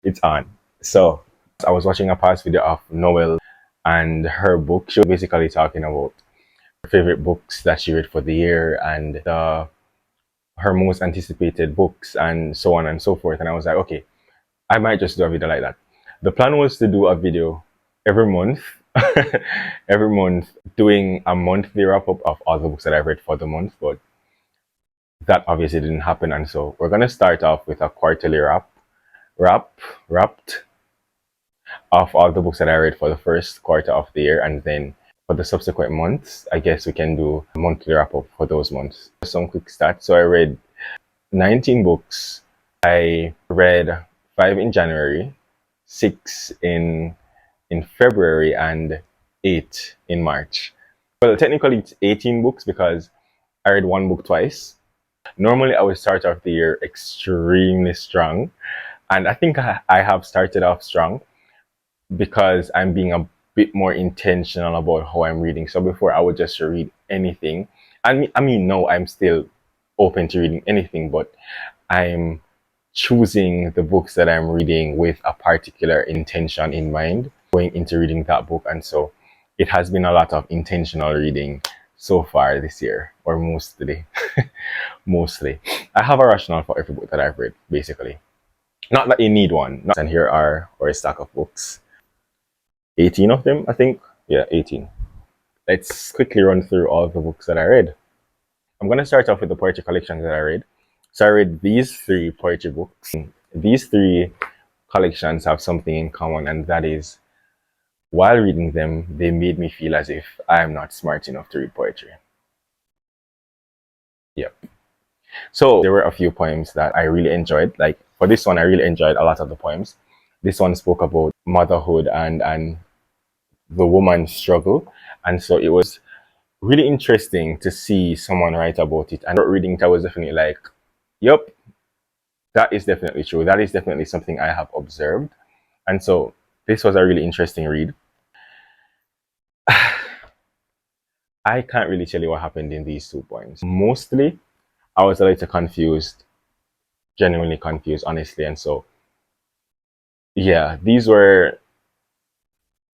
It's on. So I was watching a past video of Noel and her book. She was basically talking about her favorite books that she read for the year and her most anticipated books and so on and so forth. And I was like, okay, I might just do a video like that. The plan was to do a video every month, every month, doing a monthly wrap up of all the books that I've read for the month, but that obviously didn't happen. And so we're gonna start off with a quarterly wrapped of all the books that I read for the first quarter of the year, and then for the subsequent months, I guess we can do a monthly wrap up for those months. Some quick stats. So I read 19 books. I read 5 in January, 6 in February, and 8 in March. Well, technically it's 18 books because I read one book twice. Normally I would start off the year extremely strong, and I think I have started off strong because I'm being a bit more intentional about how I'm reading. So before I would just read anything. I mean, no, I'm still open to reading anything, but I'm choosing the books that I'm reading with a particular intention in mind going into reading that book. And so it has been a lot of intentional reading so far this year, or mostly. Mostly. I have a rationale for every book that I've read, basically. Not that you need one. And here are our stack of books. 18 of them, I think. Yeah, 18. Let's quickly run through all of the books that I read. I'm going to start off with the poetry collections that I read. So I read these 3 poetry books. These 3 collections have something in common, and that is, while reading them, they made me feel as if I am not smart enough to read poetry. Yep. So there were a few poems that I really enjoyed. Like for this one, I really enjoyed a lot of the poems. This one spoke about motherhood and the woman's struggle. And so it was really interesting to see someone write about it. And reading it, I was definitely like, yep, that is definitely true. That is definitely something I have observed. And so this was a really interesting read. I can't really tell you what happened in these 2 poems. Mostly, I was a little confused, genuinely confused, honestly. And so, yeah, these were,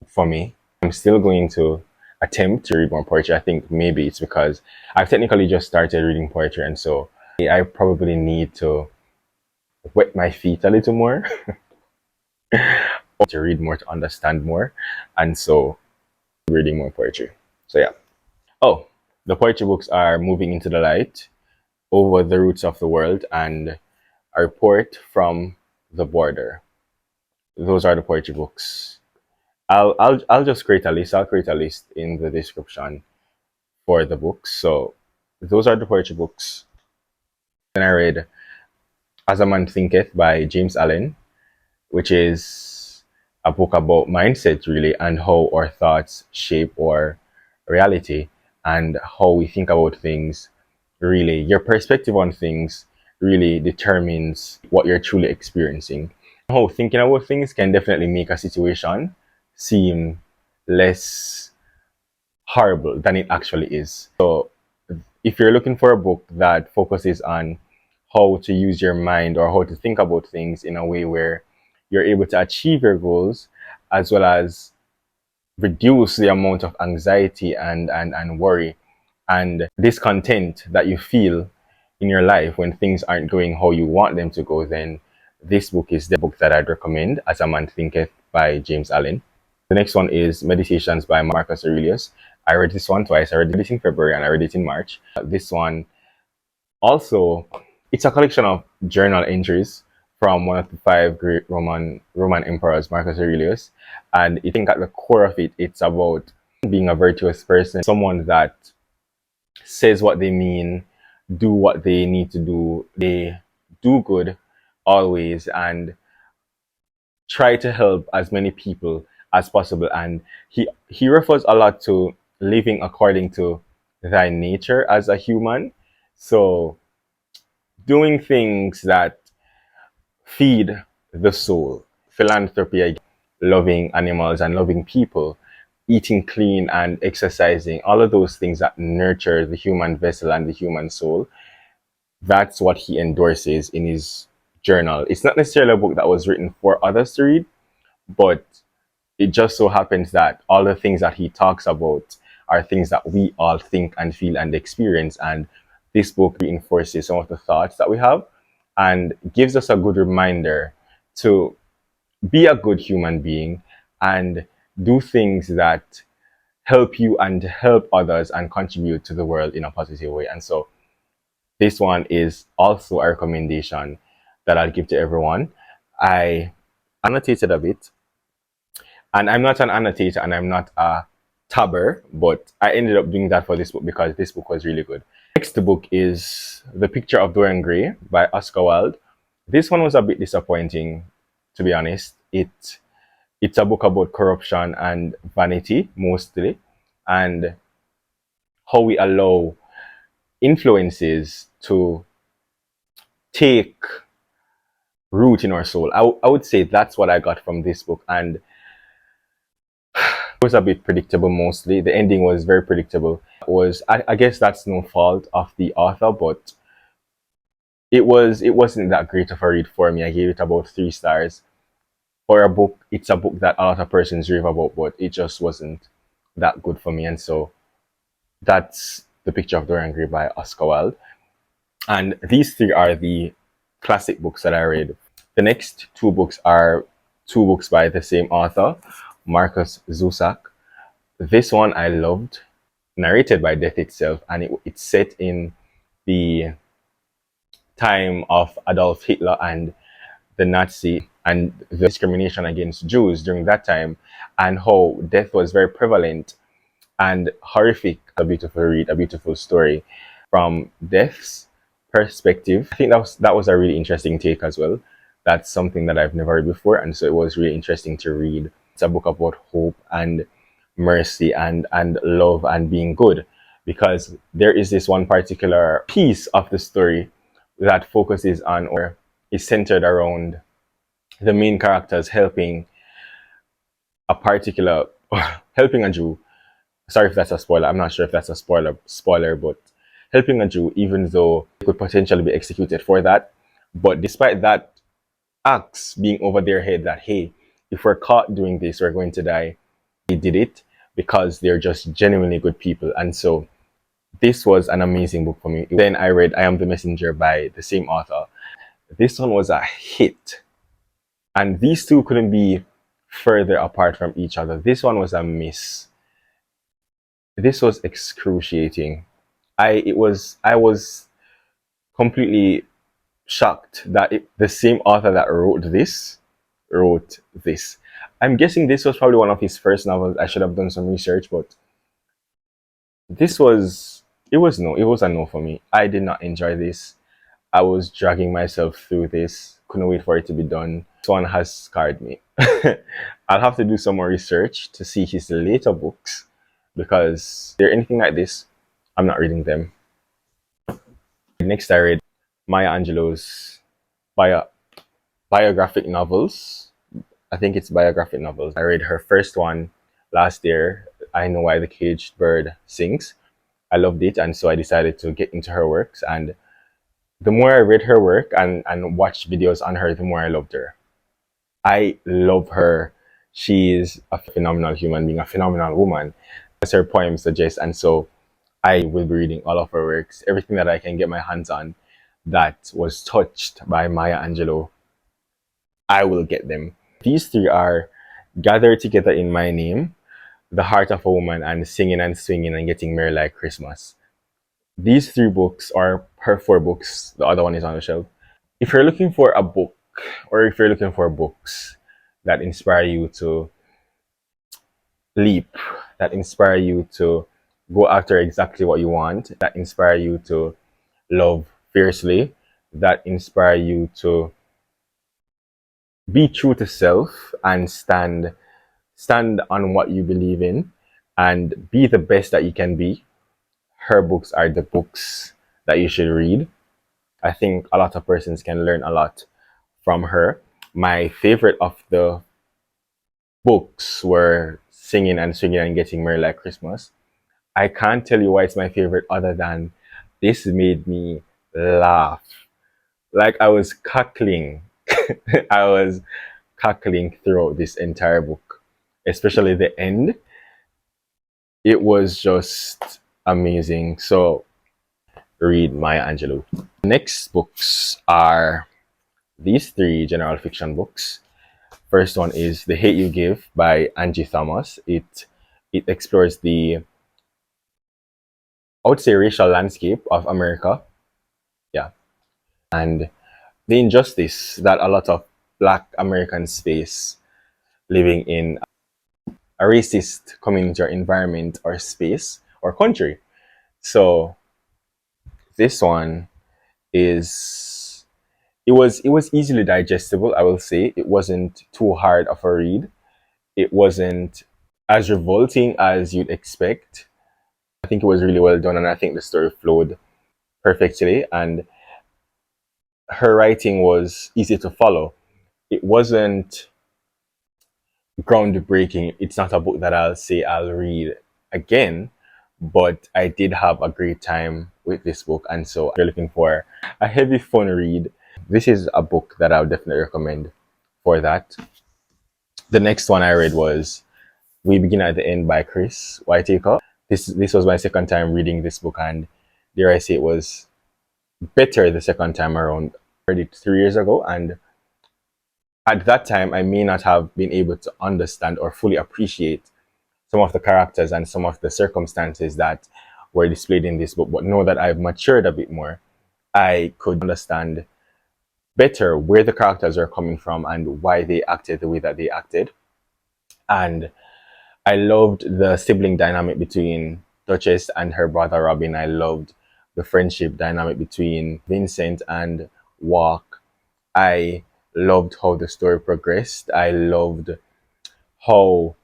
for me, I'm still going to attempt to read more poetry. I think maybe it's because I've technically just started reading poetry, and so I probably need to wet my feet a little more to read more, to understand more, and so reading more poetry. So yeah. Oh, the poetry books are Moving into the Light, Over the Roots of the World, and A Report from the Border. Those are the poetry books. I'll just create a list. I'll create a list in the description for the books. So those are the poetry books. Then I read As a Man Thinketh by James Allen, which is a book about mindset really, and how our thoughts shape our reality and how we think about things. Really, your perspective on things really determines what you're truly experiencing. How thinking about things can definitely make a situation seem less horrible than it actually is. So if you're looking for a book that focuses on how to use your mind or how to think about things in a way where you're able to achieve your goals, as well as reduce the amount of anxiety and worry and discontent that you feel in your life when things aren't going how you want them to go, then this book is the book that I'd recommend, As a Man Thinketh by James Allen. The next one is Meditations by Markus Aurelius. I read this one twice. I read it in February and I read it in March. This one also, it's a collection of journal entries from one of the 5 great Roman emperors, Marcus Aurelius. And I think at the core of it, it's about being a virtuous person, someone that says what they mean, do what they need to do, they do good always, and try to help as many people as possible. And he refers a lot to living according to thy nature as a human. So doing things that feed the soul, philanthropy, loving animals and loving people, eating clean and exercising, all of those things that nurture the human vessel and the human soul. That's what he endorses in his journal. It's not necessarily a book that was written for others to read, but it just so happens that all the things that he talks about are things that we all think and feel and experience. And this book reinforces some of the thoughts that we have and gives us a good reminder to be a good human being and do things that help you and help others and contribute to the world in a positive way. And so this one is also a recommendation that I'll give to everyone. I annotated a bit, and I'm not an annotator and I'm not a tabber, but I ended up doing that for this book because this book was really good. Next book is The Picture of Dorian Gray by Oscar Wilde. This one was a bit disappointing, to be honest. It's a book about corruption and vanity, mostly, and how we allow influences to take root in our soul. I would say that's what I got from this book, and it was a bit predictable mostly. The ending was very predictable. I guess that's no fault of the author, but it wasn't that great of a read for me. I gave it about 3 stars. For a book, it's a book that a lot of persons rave about, but it just wasn't that good for me. And so that's The Picture of Dorian Gray by Oscar Wilde. And these 3 are the classic books that I read. The next 2 books are 2 books by the same author, Markus Zusak. This one I loved, narrated by death itself, and it's set in the time of Adolf Hitler and the Nazi and the discrimination against Jews during that time, and how death was very prevalent and horrific. A beautiful read, a beautiful story from death's perspective. I think that was a really interesting take as well. That's something that I've never read before, and so it was really interesting to read. It's a book about hope and mercy and love and being good, because there is this one particular piece of the story that focuses on, or is centered around, the main characters helping a particular helping a Jew. Sorry if that's a spoiler. I'm not sure if that's a spoiler, but helping a Jew, even though they could potentially be executed for that. But despite that acts being over their head, that hey, if we're caught doing this, we're going to die. They did it because they're just genuinely good people. And so this was an amazing book for me. Then I read I Am the Messenger by the same author. This one was a hit. And these 2 couldn't be further apart from each other. This one was a miss. This was excruciating. I was completely shocked that the same author that wrote this. I'm guessing this was probably one of his first novels. I should have done some research, but it was a no for me. I did not enjoy this. I was dragging myself through this. Couldn't wait for it to be done. This one has scarred me. I'll have to do some more research to see his later books, because if they're anything like this, I'm not reading them. Next, I read Maya Angelou's biographic novels. I think it's biographic novels. I read her first one last year, I Know Why the Caged Bird Sings. I loved it, and so I decided to get into her works. And the more I read her work and watched videos on her, the more I loved her. I love her. She is a phenomenal human being, a phenomenal woman, as her poems suggest. And so I will be reading all of her works, everything that I can get my hands on that was touched by Maya Angelou. I will get them. These 3 are Gather Together in My Name, The Heart of a Woman, and Singing and Swinging and Getting Merry Like Christmas. These 3 books are her 4 books. The other one is on the shelf. If you're looking for a book, or if you're looking for books that inspire you to leap, that inspire you to go after exactly what you want, that inspire you to love fiercely, that inspire you to be true to self and stand on what you believe in and be the best that you can be, her books are the books that you should read. I think a lot of persons can learn a lot from her. My favorite of the books were Singing and Swinging and Getting Merry Like Christmas. I can't tell you why it's my favorite other than this made me laugh Like I was cackling. I was cackling throughout this entire book, especially the end. It was just amazing. So read Maya Angelou. Next books are these three general fiction books. First one is The Hate You Give by Angie Thomas. It explores the, I would say, racial landscape of America. Yeah. And the injustice that a lot of Black Americans face living in a racist community or environment or space or country. So this one is, it was easily digestible, I will say. It wasn't too hard of a read. It wasn't as revolting as you'd expect. I think it was really well done, and I think the story flowed perfectly, and her writing was easy to follow. It wasn't groundbreaking. It's not a book that I'll say I'll read again, but I did have a great time with this book. And so if you're looking for a heavy fun read, this is a book that I would definitely recommend for that. The next one I read was We Begin at the End by Chris Whitaker. This was my second time reading this book, and dare I say it was better the second time around. I read it 3 years ago, and at that time I may not have been able to understand or fully appreciate some of the characters and some of the circumstances that were displayed in this book. But now that I've matured a bit more, I could understand better where the characters are coming from and why they acted the way that they acted. And I loved the sibling dynamic between Duchess and her brother Robin. I loved the friendship dynamic between Vincent and Walk. I loved how the story progressed. I loved how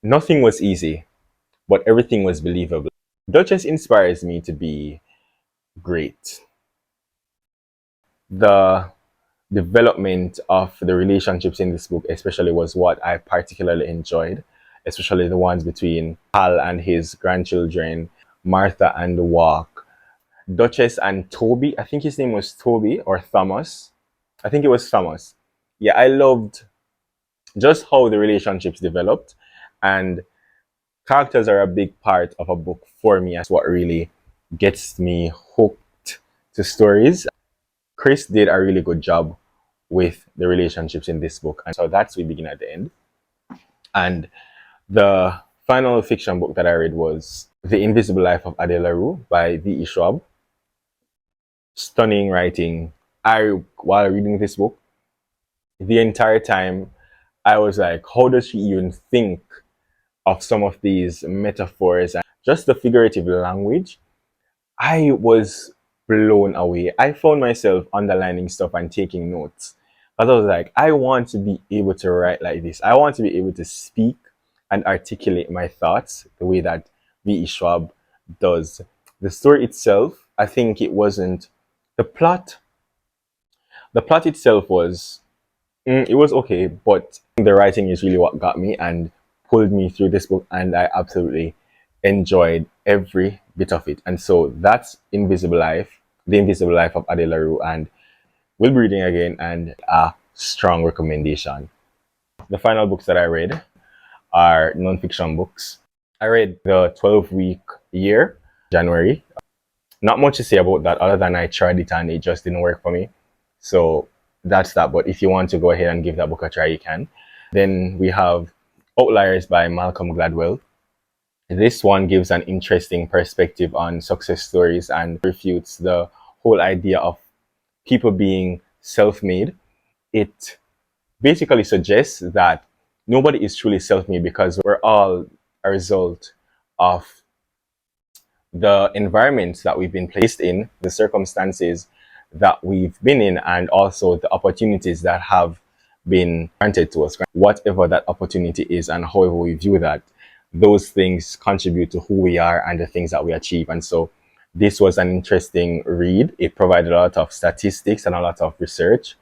nothing was easy, but everything was believable. Duchess inspires me to be great. The development of the relationships in this book, especially, was what I particularly enjoyed, especially the ones between Hal and his grandchildren, Martha and Walk, Duchess and Toby. I think his name was Toby or Thomas. I think it was Thomas. Yeah, I loved just how the relationships developed, and characters are a big part of a book for me. That's what really gets me hooked to stories. Chris did a really good job with the relationships in this book, and so that's We Begin at the End. And the final fiction book that I read was The Invisible Life of Addie LaRue by V.E. Schwab. Stunning writing. While reading this book, the entire time I was like, how does she even think of some of these metaphors and just the figurative language? I was blown away. I found myself underlining stuff and taking notes. Because I was like, I want to be able to write like this. I want to be able to speak and articulate my thoughts the way that V.E. Schwab does. The story itself, I think it wasn't the plot. The plot itself was, it was okay, but the writing is really what got me and pulled me through this book, and I absolutely enjoyed every bit of it. And so that's Invisible Life, The Invisible Life of Addie LaRue, and we'll be reading again, and a strong recommendation. The final books that I read are non-fiction books. I read The 12-Week Year, January. Not much to say about that other than I tried it and it just didn't work for me. So that's that. But if you want to go ahead and give that book a try, you can. Then we have Outliers by Malcolm Gladwell. This one gives an interesting perspective on success stories and refutes the whole idea of people being self-made. It basically suggests that nobody is truly self-made because we're all a result of the environments that we've been placed in, the circumstances that we've been in, and also the opportunities that have been granted to us. Whatever that opportunity is and however we view that, those things contribute to who we are and the things that we achieve. And so this was an interesting read. It provided a lot of statistics and a lot of research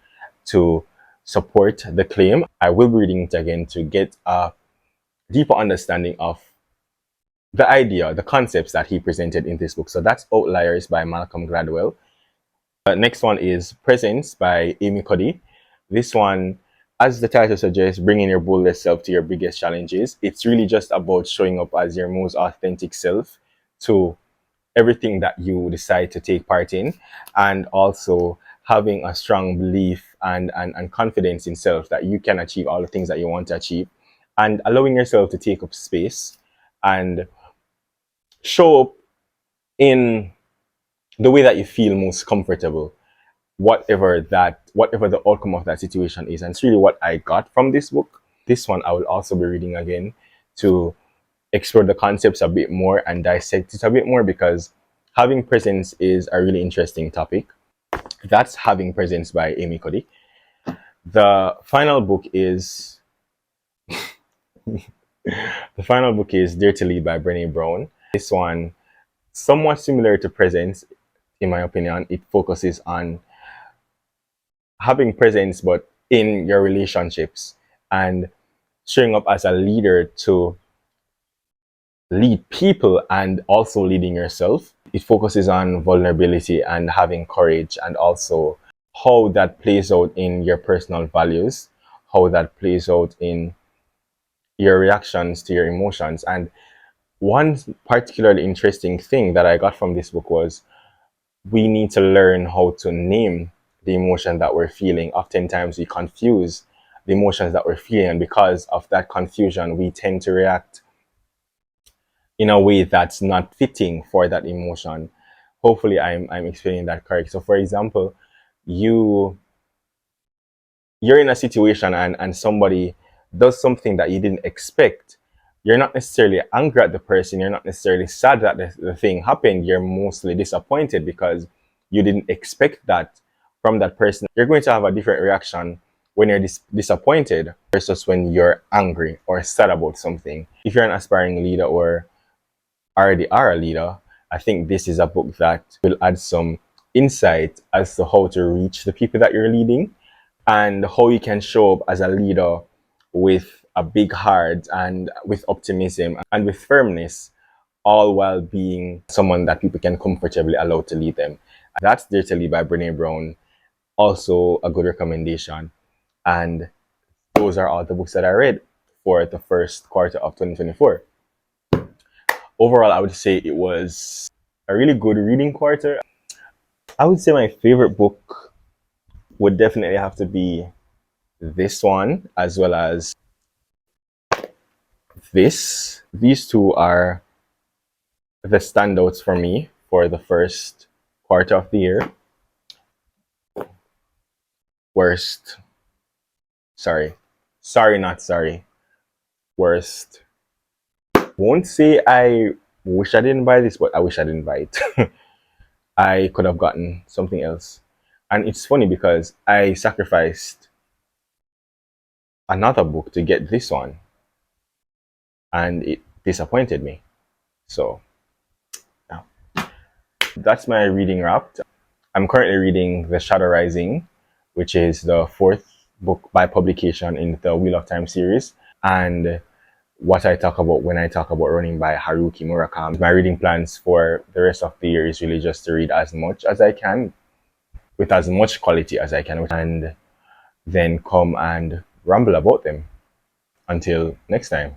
to support the claim. I will be reading it again to get a deeper understanding of the idea, the concepts that he presented in this book. So that's Outliers by Malcolm Gladwell. Next one is Presence by Amy Cuddy. This one, as the title suggests, bringing your boldest self to your biggest challenges. It's really just about showing up as your most authentic self to everything that you decide to take part in, and also having a strong belief and confidence in self that you can achieve all the things that you want to achieve, and allowing yourself to take up space and show up in the way that you feel most comfortable, whatever the outcome of that situation is. And it's really what I got from this book. This one I will also be reading again to explore the concepts a bit more and dissect it a bit more, because having presence is a really interesting topic. That's Having Presence by Amy Cuddy. The final book is Dare to Lead by Brene Brown. This one, somewhat similar to Presence, in my opinion. It focuses on having presence, but in your relationships, and showing up as a leader to lead people and also leading yourself. It focuses on vulnerability and having courage, and also how that plays out in your personal values, how that plays out in your reactions to your emotions. And one particularly interesting thing that I got from this book was we need to learn how to name the emotion that we're feeling. Oftentimes we confuse the emotions that we're feeling, and because of that confusion, we tend to react in a way that's not fitting for that emotion. Hopefully I'm explaining that correct. So for example, you're in a situation and somebody does something that you didn't expect. You're not necessarily angry at the person, you're not necessarily sad that the thing happened. You're mostly disappointed because you didn't expect that from that person. You're going to have a different reaction when you're disappointed versus when you're angry or sad about something. If you're an aspiring leader or already are a leader, I think this is a book that will add some insight as to how to reach the people that you're leading, and how you can show up as a leader with a big heart and with optimism and with firmness, all while being someone that people can comfortably allow to lead them. That's Dare to Lead by Brene Brown. Also a good recommendation. And those are all the books that I read for the first quarter of 2024. Overall, I would say it was a really good reading quarter. I would say my favorite book would definitely have to be this one, as well as this. These two are the standouts for me for the first quarter of the year. Worst. Not sorry. Worst. Won't say I wish I didn't buy this, but I wish I didn't buy it. I could have gotten something else. And it's funny because I sacrificed another book to get this one, and it disappointed me. So, yeah. That's my reading wrapped. I'm currently reading The Shadow Rising, which is the fourth book by publication in the Wheel of Time series. And what I talk about when I talk about running by Haruki Murakami. My reading plans for the rest of the year is really just to read as much as I can, with as much quality as I can, and then come and ramble about them. Until next time.